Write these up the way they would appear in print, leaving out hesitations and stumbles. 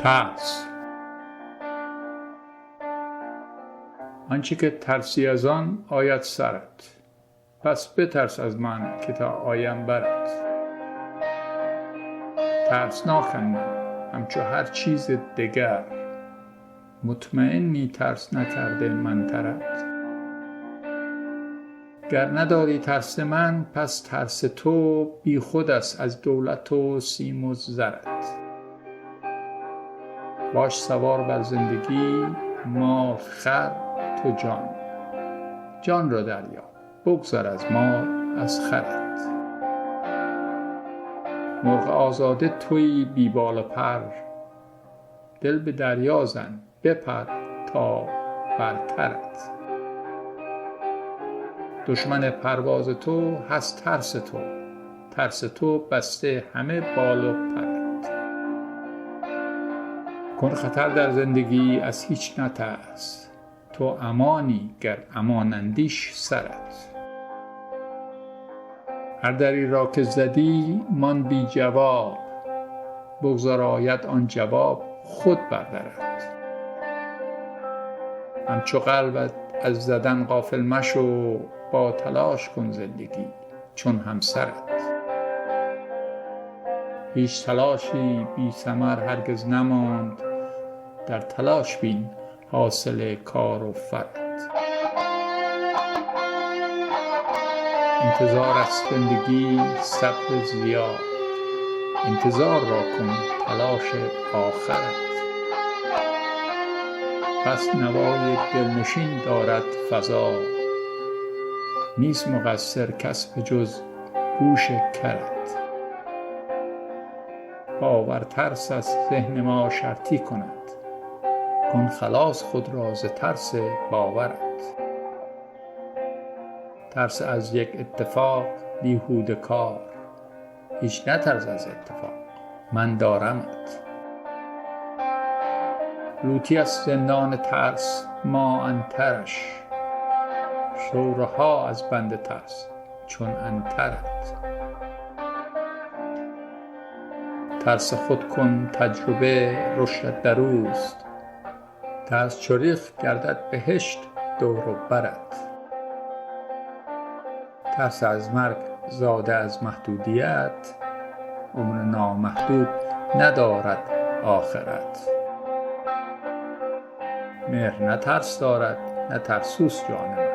ترس. آنچه که ترسی از آن آید سرت، پس بترس از من که تا آیم برت. ترسناکم من همچو هر چیز دگر، مطمئنی ترس نکرده من ترت. گر نداری ترس من، پس ترس تو بی خود است از دولت و سیم و زرت. باش سوار بر زندگی، مار خر تو جان، جان را دریاب بگذر از مار از خرت. مرغ آزاده تویی بی بال و پر، دل به دریا زن بپر تا برترت. دشمن پرواز تو هست ترس تو، ترس تو بسته همه بال و پرت. کن خطر در زندگی از هیچ نترس، تو امانی گر امان اندیش سرت. هر دری را که زدی مان بی جواب، بگذار آید آن جواب خود بر درت. همچو قلبت از زدن غافل مشو، با تلاش کن زندگی چون همسرت. هیچ تلاشی بی ثمر هرگز نماند، در تلاش بین حاصل کار و فرت. انتظار از زندگی صبر زیاد، انتظار را کن تلاش آخرت. پس نوای دلنشین دارد فضا، نیست مقصر کس به جز گوش کرت. باور ترس از ذهن ما شرطی کند، کن خلاص خود را ز ترس باورت. ترس از یک اتفاق بیهوده کار، هیچ نترس از اتفاق من دارمت. لوطی از زندان ترس ما انترش، شورها از بند ترس چون انترت. ترس خود کن تجربه رشدت در اوست، ترس چو ریخت گردد بهشت دور و برت. ترس از مرگ زاده از محدودیت، عمر نامحدود ندارد آخرت. مهر نه ترس دارد نه ترسوست جان من،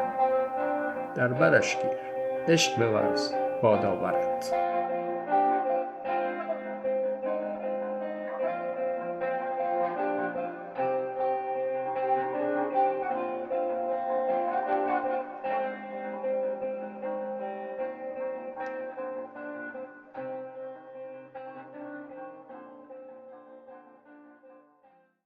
در برش گیر عشق بورز باد آورت.